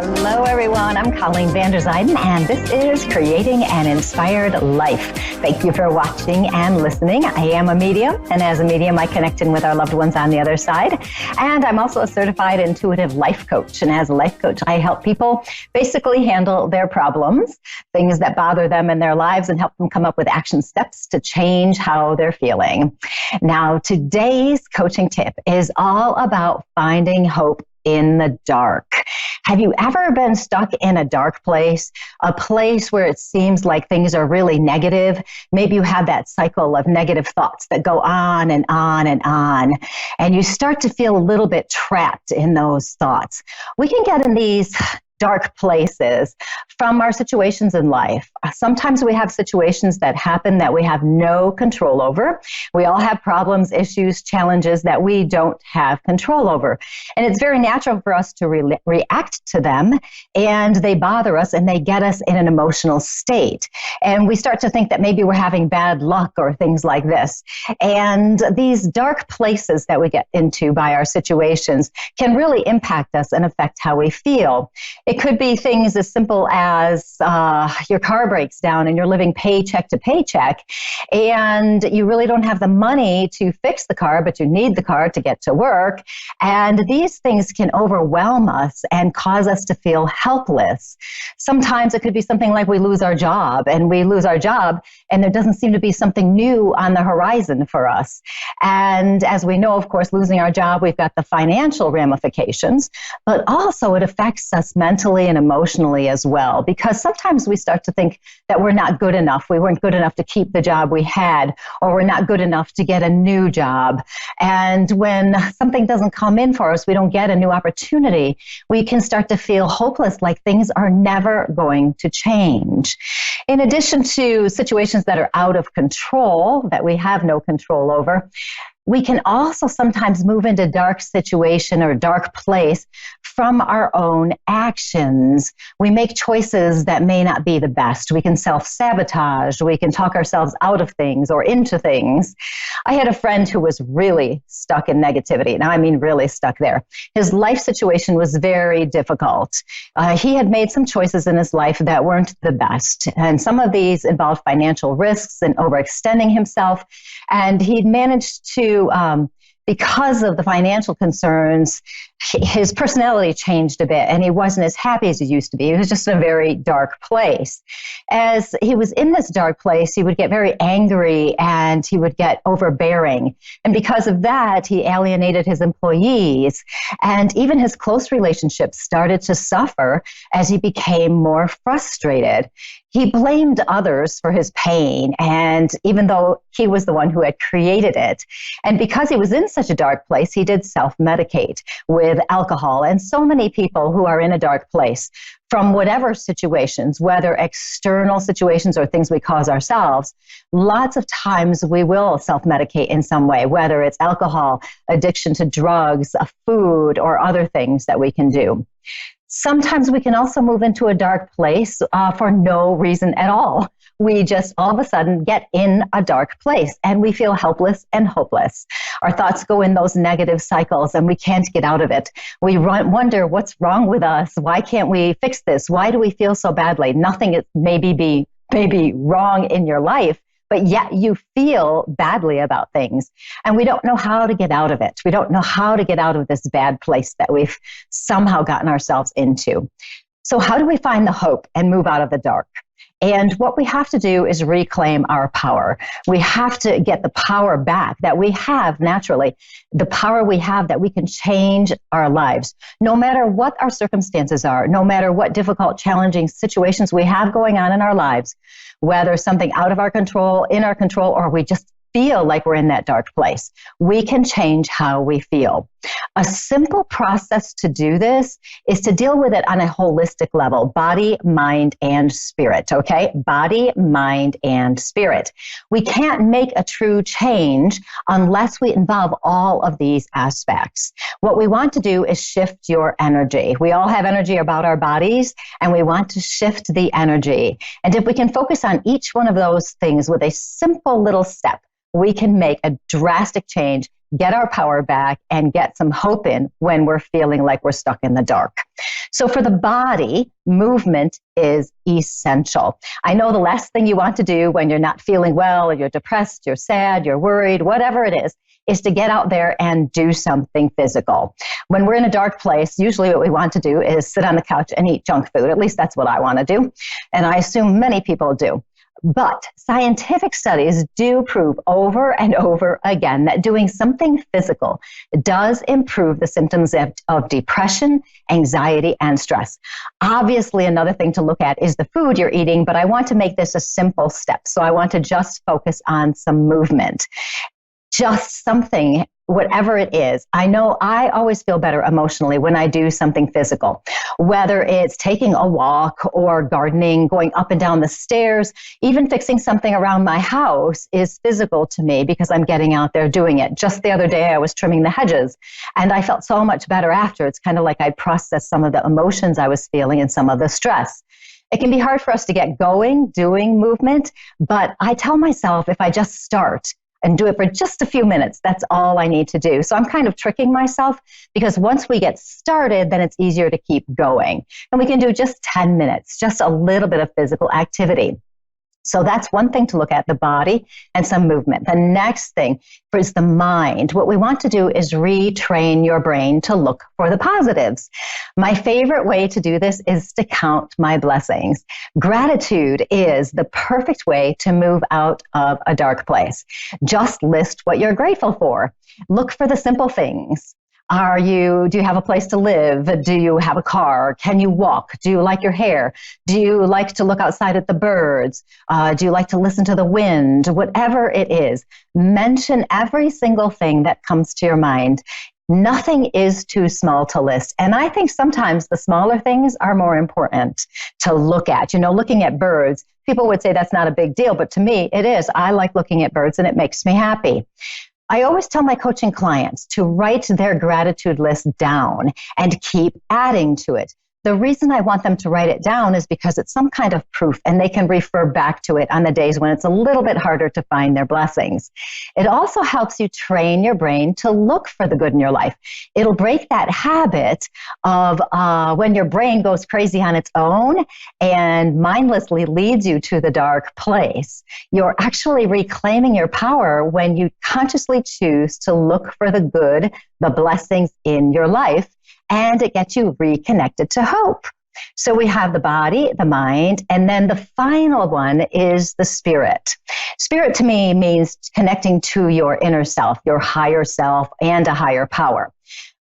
Hello, everyone. I'm Colleen Vanderzyden, and this is Creating an Inspired Life. Thank you for watching and listening. I am a medium, and as a medium, I connect in with our loved ones on the other side. And I'm also a certified intuitive life coach. And as a life coach, I help people basically handle their problems, things that bother them in their lives, and help them come up with action steps to change how they're feeling. Now, today's coaching tip is all about finding hope in the dark. Have you ever been stuck in a dark place, a place where it seems like things are really negative? Maybe you have that cycle of negative thoughts that go on and on and on, and you start to feel a little bit trapped in those thoughts. We can get in these dark places from our situations in life. Sometimes we have situations that happen that we have no control over. We all have problems, issues, challenges that we don't have control over. And it's very natural for us to react to them, and they bother us and they get us in an emotional state. And we start to think that maybe we're having bad luck or things like this. And these dark places that we get into by our situations can really impact us and affect how we feel. It could be things as simple as your car breaks down and you're living paycheck to paycheck, and you really don't have the money to fix the car, but you need the car to get to work. And these things can overwhelm us and cause us to feel helpless. Sometimes it could be something like we lose our job, and there doesn't seem to be something new on the horizon for us. And as we know, of course, losing our job, we've got the financial ramifications, but also it affects us mentally and emotionally as well, because sometimes we start to think that we're not good enough. We weren't good enough to keep the job we had, or we're not good enough to get a new job. And when something doesn't come in for us, we don't get a new opportunity, we can start to feel hopeless, like things are never going to change. In addition to situations that are out of control, that we have no control over, we can also sometimes move into dark situation or dark place from our own actions. We make choices that may not be the best. We can self-sabotage. We can talk ourselves out of things or into things. I had a friend who was really stuck in negativity. Now, I mean really stuck there. His life situation was very difficult. He had made some choices in his life that weren't the best. And some of these involved financial risks and overextending himself. And he'd managed to because of the financial concerns, his personality changed a bit, and he wasn't as happy as he used to be. He was just in a very dark place. As he was in this dark place, he would get very angry and he would get overbearing. And because of that, he alienated his employees. And even his close relationships started to suffer as he became more frustrated. He blamed others for his pain, and even though he was the one who had created it. And because he was in such a dark place, he did self-medicate with alcohol. And so many people who are in a dark place, from whatever situations, whether external situations or things we cause ourselves, lots of times we will self-medicate in some way, whether it's alcohol, addiction to drugs, food, or other things that we can do. Sometimes we can also move into a dark place for no reason at all. We just all of a sudden get in a dark place and we feel helpless and hopeless. Our thoughts go in those negative cycles and we can't get out of it. We wonder what's wrong with us. Why can't we fix this? Why do we feel so badly? Nothing is maybe wrong in your life, but yet you feel badly about things. And we don't know how to get out of it. We don't know how to get out of this bad place that we've somehow gotten ourselves into. So how do we find the hope and move out of the dark? And what we have to do is reclaim our power. We have to get the power back that we have naturally, the power we have that we can change our lives. No matter what our circumstances are, no matter what difficult, challenging situations we have going on in our lives, whether something out of our control, in our control, or we just feel like we're in that dark place, we can change how we feel. A simple process to do this is to deal with it on a holistic level, body, mind, and spirit, okay? Body, mind, and spirit. We can't make a true change unless we involve all of these aspects. What we want to do is shift your energy. We all have energy about our bodies, and we want to shift the energy. And if we can focus on each one of those things with a simple little step, we can make a drastic change, get our power back, and get some hope in when we're feeling like we're stuck in the dark. So for the body, movement is essential. I know the last thing you want to do when you're not feeling well, or you're depressed, you're sad, you're worried, whatever it is to get out there and do something physical. When we're in a dark place, usually what we want to do is sit on the couch and eat junk food. At least that's what I want to do. And I assume many people do. But scientific studies do prove over and over again that doing something physical does improve the symptoms of depression, anxiety, and stress. Obviously, another thing to look at is the food you're eating, but I want to make this a simple step. So I want to just focus on some movement. Just something, whatever it is. I know I always feel better emotionally when I do something physical, whether it's taking a walk or gardening, going up and down the stairs, even fixing something around my house is physical to me because I'm getting out there doing it. Just the other day, I was trimming the hedges and I felt so much better after. It's kind of like I processed some of the emotions I was feeling and some of the stress. It can be hard for us to get going doing movement, but I tell myself if I just start and do it for just a few minutes, that's all I need to do. So I'm kind of tricking myself because once we get started, then it's easier to keep going. And we can do just 10 minutes, just a little bit of physical activity. So that's one thing to look at, the body and some movement. The next thing is the mind. What we want to do is retrain your brain to look for the positives. My favorite way to do this is to count my blessings. Gratitude is the perfect way to move out of a dark place. Just list what you're grateful for. Look for the simple things. Do you have a place to live? Do you have a car? Can you walk? Do you like your hair? Do you like to look outside at the birds? Do you like to listen to the wind? Whatever it is, mention every single thing that comes to your mind. Nothing is too small to list. And I think sometimes the smaller things are more important to look at. Looking at birds, people would say that's not a big deal, but to me it is. I like looking at birds and it makes me happy. I always tell my coaching clients to write their gratitude list down and keep adding to it. The reason I want them to write it down is because it's some kind of proof and they can refer back to it on the days when it's a little bit harder to find their blessings. It also helps you train your brain to look for the good in your life. It'll break that habit of when your brain goes crazy on its own and mindlessly leads you to the dark place. You're actually reclaiming your power when you consciously choose to look for the good, the blessings in your life. And it gets you reconnected to hope. So we have the body, the mind, and then the final one is the spirit. Spirit to me means connecting to your inner self, your higher self, and a higher power.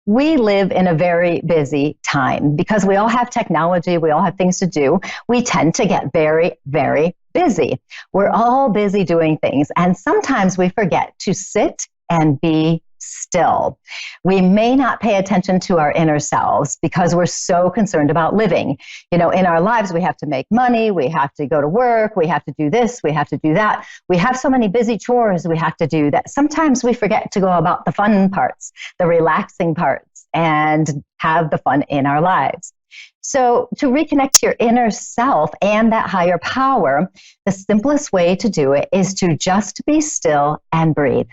We live in a very busy time because we all have technology, we all have things to do. We tend to get very, very busy. We're all busy doing things, and sometimes we forget to sit and be still. We may not pay attention to our inner selves because we're so concerned about living. In our lives, we have to make money, we have to go to work, we have to do this, we have to do that. We have so many busy chores we have to do that sometimes we forget to go about the fun parts, the relaxing parts, and have the fun in our lives. So to reconnect to your inner self and that higher power, the simplest way to do it is to just be still and breathe.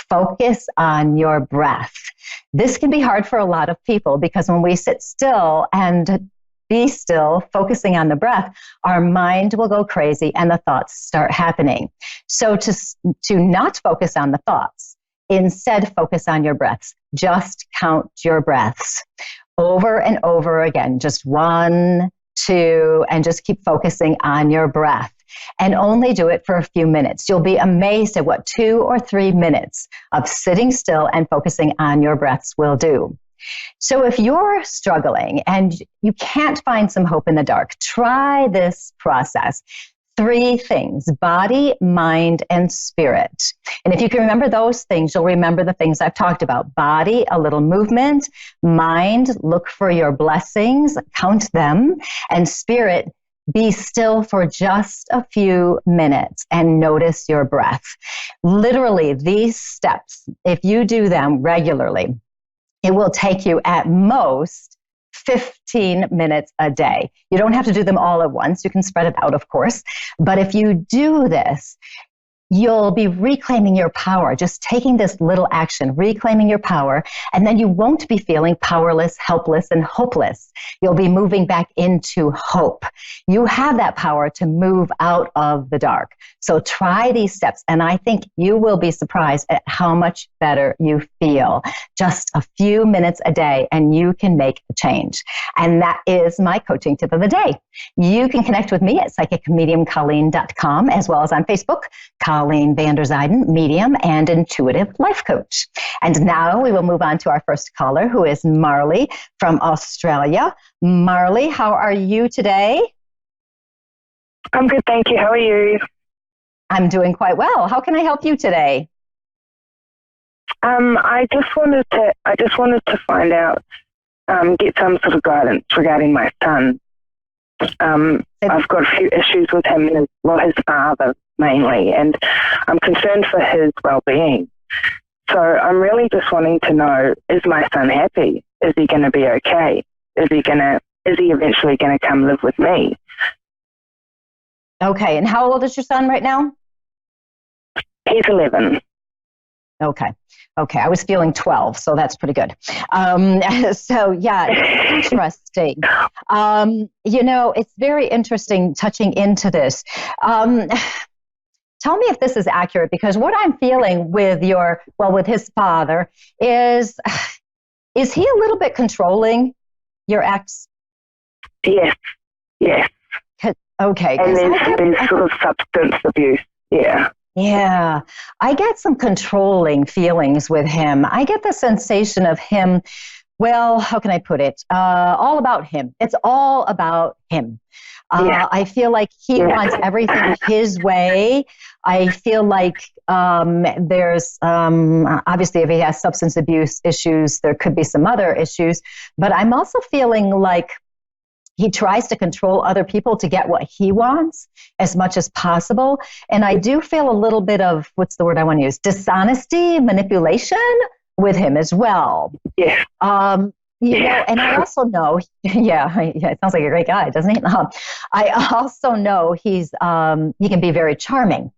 Focus on your breath. This can be hard for a lot of people because when we sit still and be still, focusing on the breath, our mind will go crazy and the thoughts start happening. So to not focus on the thoughts, instead focus on your breaths. Just count your breaths. Over and over again, just 1, 2, and just keep focusing on your breath. And only do it for a few minutes. You'll be amazed at what 2 or 3 minutes of sitting still and focusing on your breaths will do. So if you're struggling and you can't find some hope in the dark, try this process. 3 things: body, mind, and spirit. And if you can remember those things, you'll remember the things I've talked about. Body, a little movement. Mind, look for your blessings, count them. And spirit, be still for just a few minutes and notice your breath. Literally, these steps, if you do them regularly, it will take you at most 15 minutes a day. You don't have to do them all at once. You can spread it out, of course. But if you do this, you'll be reclaiming your power, just taking this little action, reclaiming your power, and then you won't be feeling powerless, helpless, and hopeless. You'll be moving back into hope. You have that power to move out of the dark. So try these steps, and I think you will be surprised at how much better you feel. Just a few minutes a day, and you can make a change. And that is my coaching tip of the day. You can connect with me at psychicmediumcolleen.com, as well as on Facebook, Colleen Vanderzyden, medium and intuitive life coach. And now we will move on to our first caller, who is Marley from Australia. Marley, how are you today? I'm good, thank you. How are you? I'm doing quite well. How can I help you today? I just wanted to find out, get some sort of guidance regarding my son. I've got a few issues with him and his father mainly, and I'm concerned for his well-being. So I'm really just wanting to know, is my son happy? Is he going to be okay? Is he eventually going to come live with me? Okay, and how old is your son right now? He's 11. Okay, I was feeling 12, so that's pretty good. So yeah, it's interesting. It's very interesting touching into this. Tell me if this is accurate, because what I'm feeling with with his father is he a little bit controlling, your ex? Yes. Okay. And there's sort of substance abuse, yeah. Yeah, I get some controlling feelings with him. I get the sensation of him, well, how can I put it? All about him. It's all about him. I feel like he wants everything his way. I feel like there's, obviously, if he has substance abuse issues, there could be some other issues. But I'm also feeling like he tries to control other people to get what he wants as much as possible. And I do feel a little bit of, what's the word I want to use? Dishonesty, manipulation with him as well. Yeah. And I also know, it sounds like a great guy, doesn't he? I also know he can be very charming.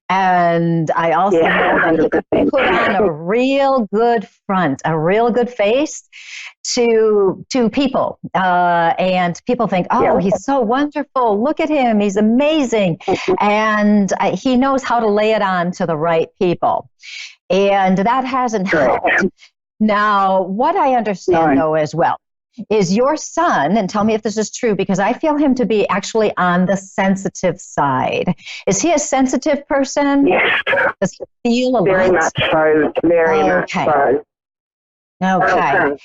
And I also know that he can put on a real good front, a real good face to people. And people think, he's so wonderful. Look at him. He's amazing. And he knows how to lay it on to the right people. And that hasn't helped. Now, what I understand, though, as well, is your son, and tell me if this is true, because I feel him to be actually on the sensitive side. Is he a sensitive person? Yes. Does he feel a lot? Very much so. Very much so. Okay.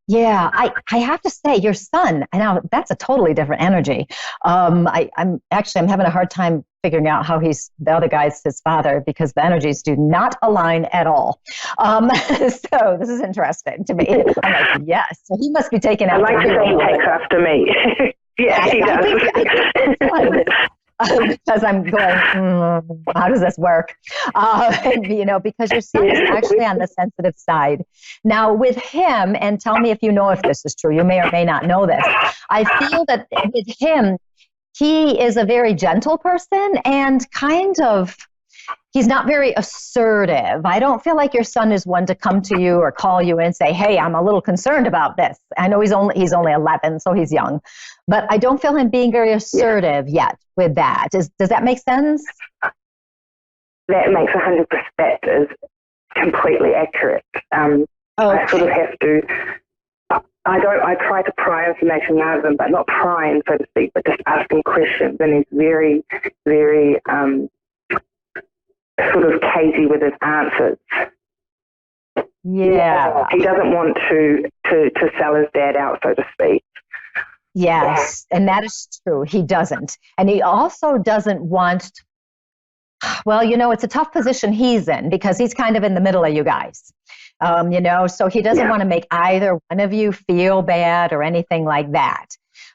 Yeah, I have to say, your son, now that's a totally different energy. I'm having a hard time figuring out how the other guy's his father, because the energies do not align at all. So this is interesting to me. I'm like, yes, so he must be taking after me. I like to say he takes after me. Yeah, he does. Because I'm going, how does this work? Because your son is actually on the sensitive side. Now with him, and tell me if you know if this is true, you may or may not know this, I feel that with him, he is a very gentle person and he's not very assertive. I don't feel like your son is one to come to you or call you and say, hey, I'm a little concerned about this. I know he's only 11, so he's young. But I don't feel him being very assertive yet with that. Does that make sense? That makes 100%. That is completely accurate. I sort of have to... I try to pry information out of him, but not prying, so to speak, but just asking questions. And he's very, very sort of cagey with his answers. Yeah. He doesn't want to sell his dad out, so to speak. Yes, and that is true. He doesn't. And he also doesn't want... Well, it's a tough position he's in, because he's kind of in the middle of you guys. So he doesn't want to make either one of you feel bad or anything like that.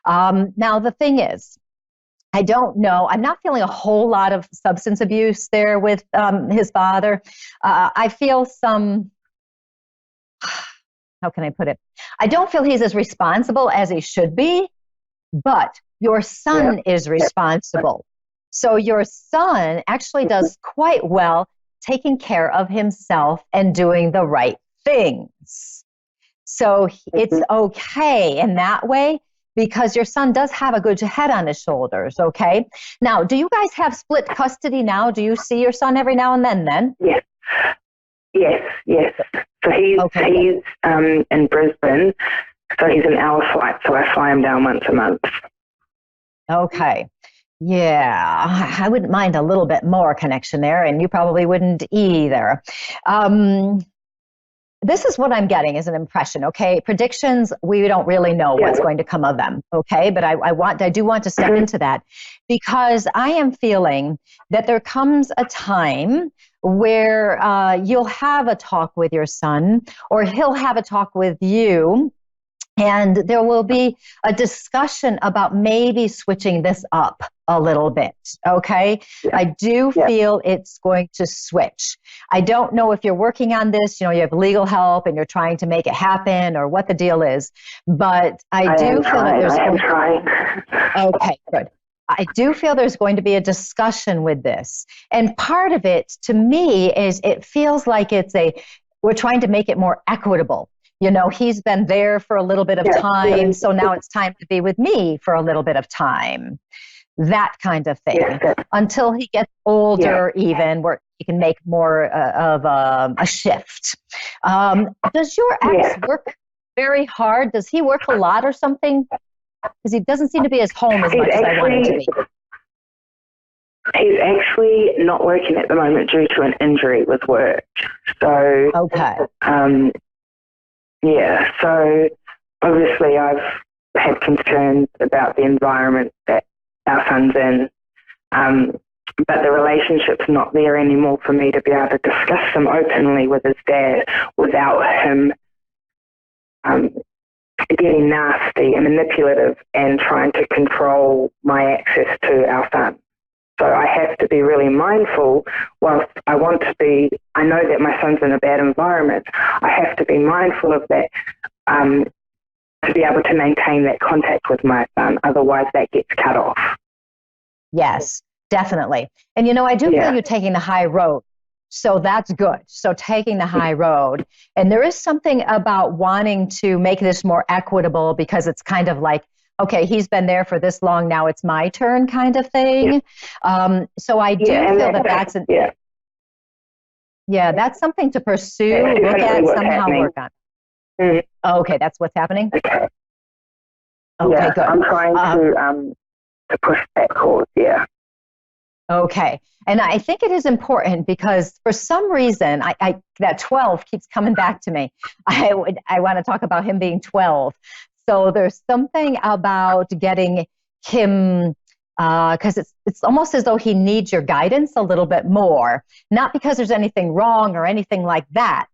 Now, the thing is, I don't know. I'm not feeling a whole lot of substance abuse there with his father. I feel some, how can I put it? I don't feel he's as responsible as he should be, but your son is responsible. So your son actually does quite well taking care of himself and doing the right things. So it's okay in that way because your son does have a good head on his shoulders, okay? Now, do you guys have split custody now? Do you see your son every now and then? Yes. So he's in Brisbane, so he's an hour flight, so I fly him down once a month. Okay. Yeah, I wouldn't mind a little bit more connection there, and you probably wouldn't either. This is what I'm getting as an impression, okay? Predictions, we don't really know what's going to come of them, okay? But I do want to step into that because I am feeling that there comes a time where you'll have a talk with your son or he'll have a talk with you, and there will be a discussion about maybe switching this up a little bit, okay? I do feel it's going to switch. I don't know if you're working on this, you have legal help and you're trying to make it happen or what the deal is, but I do feel that there's going to... Okay, good. I do feel there's going to be a discussion with this. And part of it, to me, is it feels like we're trying to make it more equitable. He's been there for a little bit of time, so now it's time to be with me for a little bit of time. That kind of thing. Until he gets older, even, where he can make more of a shift. Does your ex work very hard? Does he work a lot or something? Because he doesn't seem to be as home as much as I want him to be. He's actually not working at the moment due to an injury with work. So, so obviously I've had concerns about the environment that our son's in, but the relationship's not there anymore for me to be able to discuss them openly with his dad without him getting nasty and manipulative and trying to control my access to our son. So I have to be really mindful. Whilst I know that my son's in a bad environment, I have to be mindful of that to be able to maintain that contact with my son. Otherwise, that gets cut off. Yes, definitely. And, I do feel you taking the high road. So that's good. So taking the high road. And there is something about wanting to make this more equitable because it's kind of like, okay, he's been there for this long, now it's my turn kind of thing. So I do feel that's that's something to pursue, look at, somehow work on. Okay, that's what's happening? Okay, good. I'm trying to push that cause, Okay. And I think it is important because for some reason, I that 12 keeps coming back to me. I want to talk about him being 12. So there's something about getting him, because it's almost as though he needs your guidance a little bit more. Not because there's anything wrong or anything like that.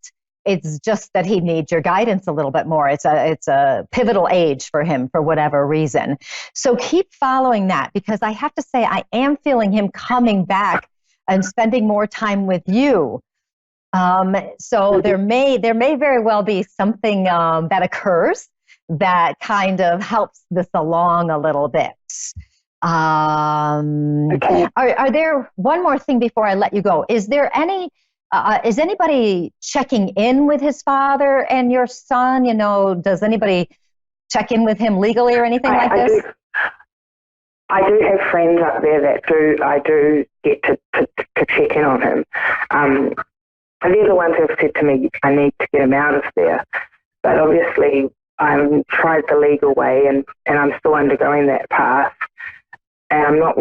It's just that he needs your guidance a little bit more. It's a pivotal age for him for whatever reason. So keep following that because I have to say I am feeling him coming back and spending more time with you. So there may very well be something that occurs that kind of helps this along a little bit. Okay. Are there one more thing before I let you go? Is there any? Is anybody checking in with his father and your son? Does anybody check in with him legally or anything like this? I do have friends up there I do get to check in on him. They're the ones who have said to me, I need to get him out of there. But obviously, I've tried the legal way and I'm still undergoing that path. And I'm not...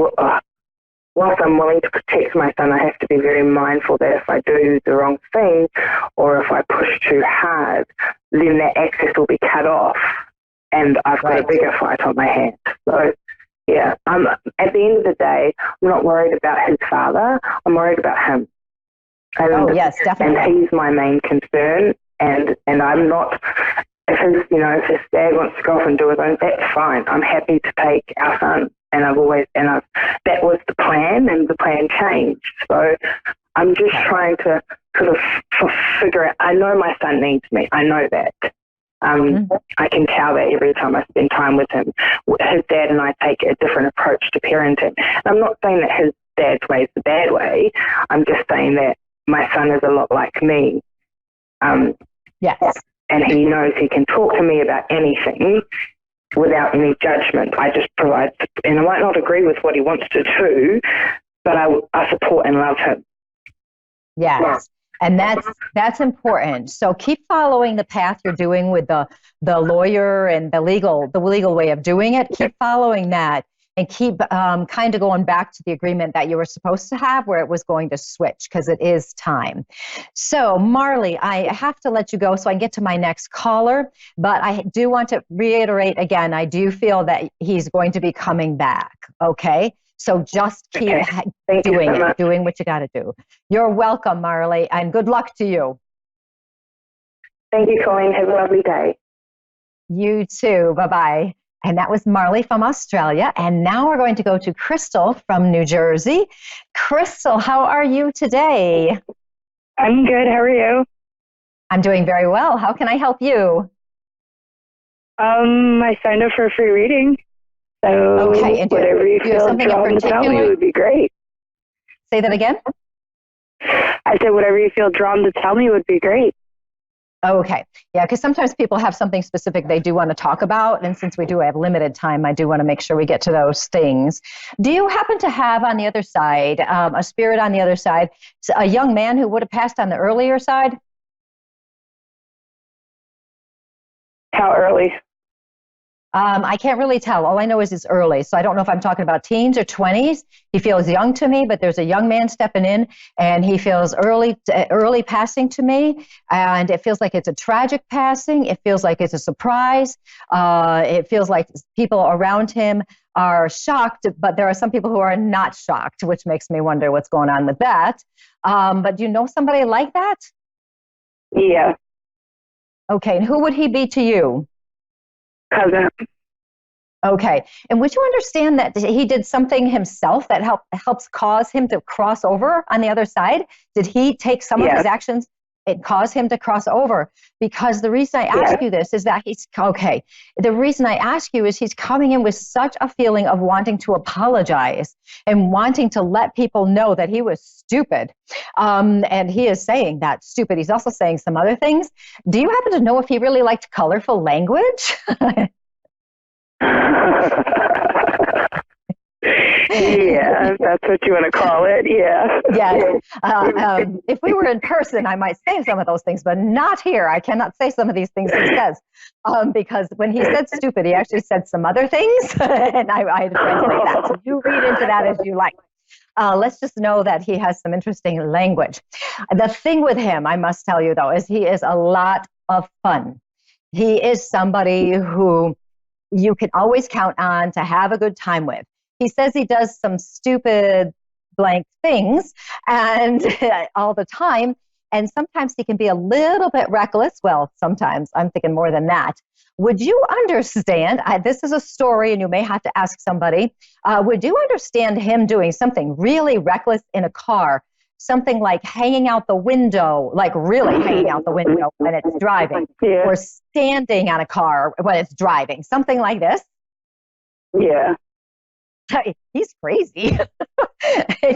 whilst I'm willing to protect my son, I have to be very mindful that if I do the wrong thing or if I push too hard, then that access will be cut off and I've got a bigger fight on my hands. So, at the end of the day, I'm not worried about his father. I'm worried about him. And, yes, definitely. And he's my main concern. And I'm not... If his dad wants to go off and do his own, that's fine. I'm happy to take our son. And that was the plan, and the plan changed. So I'm just trying to sort of figure out. I know my son needs me. I know that. I can tell that every time I spend time with him. His dad and I take a different approach to parenting. And I'm not saying that his dad's way is the bad way. I'm just saying that my son is a lot like me. Yes. And he knows he can talk to me about anything without any judgment. I just provide, and I might not agree with what he wants to do, but I support and love him. Yes. And that's important. So keep following the path you're doing with the lawyer and the legal way of doing it. Keep following that, and keep kind of going back to the agreement that you were supposed to have, where it was going to switch, because it is time. So Marley, I have to let you go so I can get to my next caller, but I do want to reiterate again, I do feel that he's going to be coming back. Okay. So just keep doing it, doing what you got to do. You're welcome, Marley, and good luck to you. Thank you, Colleen. Have a lovely day. You too. Bye-bye. And that was Marley from Australia. And now we're going to go to Crystal from New Jersey. Crystal, how are you today? I'm good. How are you? I'm doing very well. How can I help you? I signed up for a free reading. So okay, and whatever you feel drawn to tell me would be great. Say that again? I said whatever you feel drawn to tell me would be great. Okay. Yeah, because sometimes people have something specific they do want to talk about. And since we do have limited time, I do want to make sure we get to those things. Do you happen to have on the other side, a spirit on the other side, a young man who would have passed on the earlier side? How early? I can't really tell. All I know is it's early. So I don't know if I'm talking about teens or 20s. He feels young to me, but there's a young man stepping in, and he feels early passing to me. And it feels like it's a tragic passing. It feels like it's a surprise. It feels like people around him are shocked, but there are some people who are not shocked, which makes me wonder what's going on with that. But do you know somebody like that? Yeah. Okay. And who would he be to you? Cousin. Okay. And would you understand that he did something himself that helps cause him to cross over on the other side? Did he take some of his actions and cause him to cross over? Because the reason I ask you this is that he's, okay, the reason I ask you is he's coming in with such a feeling of wanting to apologize and wanting to let people know that he was stupid. And he is saying that stupid. He's also saying some other things. Do you happen to know if he really liked colorful language? Yeah, that's what you want to call it. Yeah. Yes. If we were in person, I might say some of those things, but not here. I cannot say some of these things he says, because when he said stupid, he actually said some other things, and I had to translate that. So you read into that as you like. Let's just know that he has some interesting language. The thing with him, I must tell you, though, is he is a lot of fun. He is somebody who you can always count on to have a good time with. He says he does some stupid blank things and all the time. And sometimes he can be a little bit reckless. Well, sometimes I'm thinking more than that. Would you understand? This is a story and you may have to ask somebody. Would you understand him doing something really reckless in a car? Something like hanging out the window, like really hanging out the window when it's driving, or standing on a car when it's driving, something like this? Yeah. He's crazy.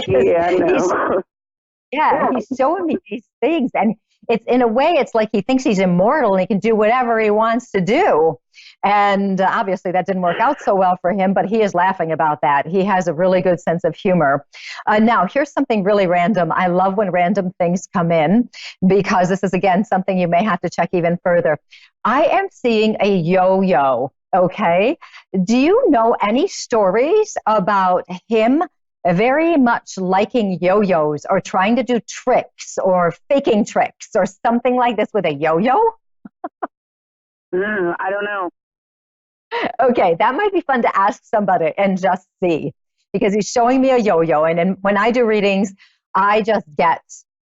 Yeah, I know. He's showing me these things, and it's in a way, it's like he thinks he's immortal and he can do whatever he wants to do. And obviously that didn't work out so well for him, but he is laughing about that. He has a really good sense of humor. Now, here's something really random. I love when random things come in, because this is, again, something you may have to check even further. I am seeing a yo-yo. Okay. Do you know any stories about him very much liking yo-yos, or trying to do tricks or faking tricks or something like this with a yo-yo? I don't know. Okay, that might be fun to ask somebody and just see, because he's showing me a yo-yo. And then when I do readings, I just get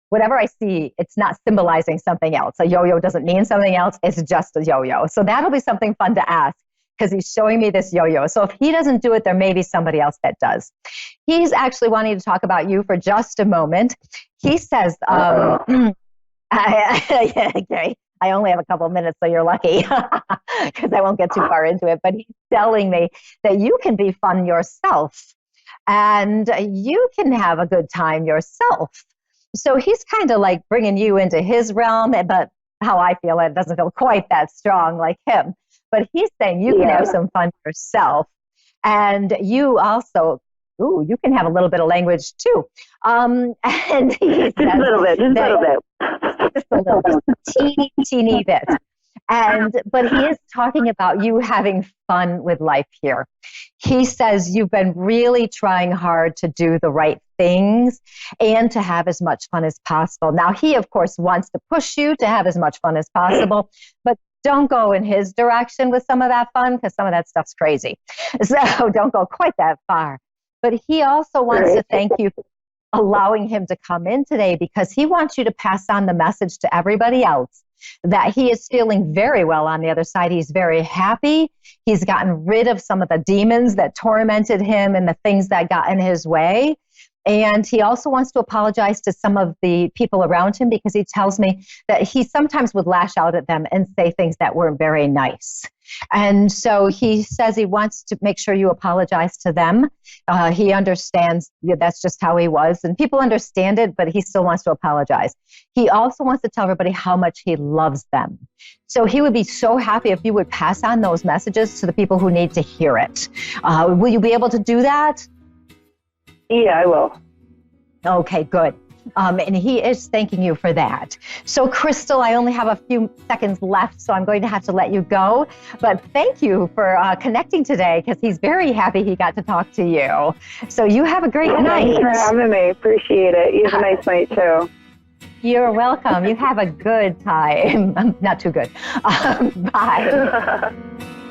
whatever I see. It's not symbolizing something else. A yo-yo doesn't mean something else. It's just a yo-yo. So that'll be something fun to ask, because he's showing me this yo-yo. So if he doesn't do it, there may be somebody else that does. He's actually wanting to talk about you for just a moment. He says, okay, I only have a couple of minutes, so you're lucky because I won't get too far into it. But he's telling me that you can be fun yourself and you can have a good time yourself. So he's kind of like bringing you into his realm, but how I feel, it doesn't feel quite that strong like him. But he's saying you can have some fun yourself. And you also, you can have a little bit of language too. And he says just a little bit. Just a little bit, teeny bit. But he is talking about you having fun with life here. He says you've been really trying hard to do the right things and to have as much fun as possible. Now, he, of course, wants to push you to have as much fun as possible, but don't go in his direction with some of that fun because some of that stuff's crazy. So don't go quite that far. But he also wants to thank you for allowing him to come in today because he wants you to pass on the message to everybody else that he is feeling very well on the other side. He's very happy. He's gotten rid of some of the demons that tormented him and the things that got in his way. And he also wants to apologize to some of the people around him because he tells me that he sometimes would lash out at them and say things that weren't very nice. And so he says he wants to make sure you apologize to them. He understands that's just how he was. And people understand it, but he still wants to apologize. He also wants to tell everybody how much he loves them. So he would be so happy if you would pass on those messages to the people who need to hear it. Will you be able to do that? Yeah, I will. Okay, good. And he is thanking you for that. So, Crystal, I only have a few seconds left, so I'm going to have to let you go. But thank you for connecting today because he's very happy he got to talk to you. So you have a great night. Thanks for having me. Appreciate it. You have a nice night, too. You're welcome. You have a good time. Not too good. Bye.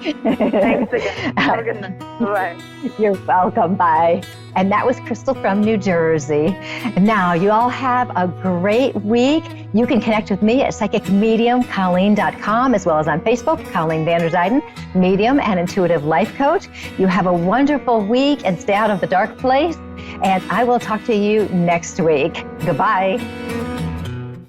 Thanks again. Have a good night. Bye. You're welcome. Bye. And that was Crystal from New Jersey. Now, you all have a great week. You can connect with me at psychicmediumcolleen.com as well as on Facebook, Colleen Vanderzyden, medium and intuitive life coach. You have a wonderful week and stay out of the dark place. And I will talk to you next week. Goodbye.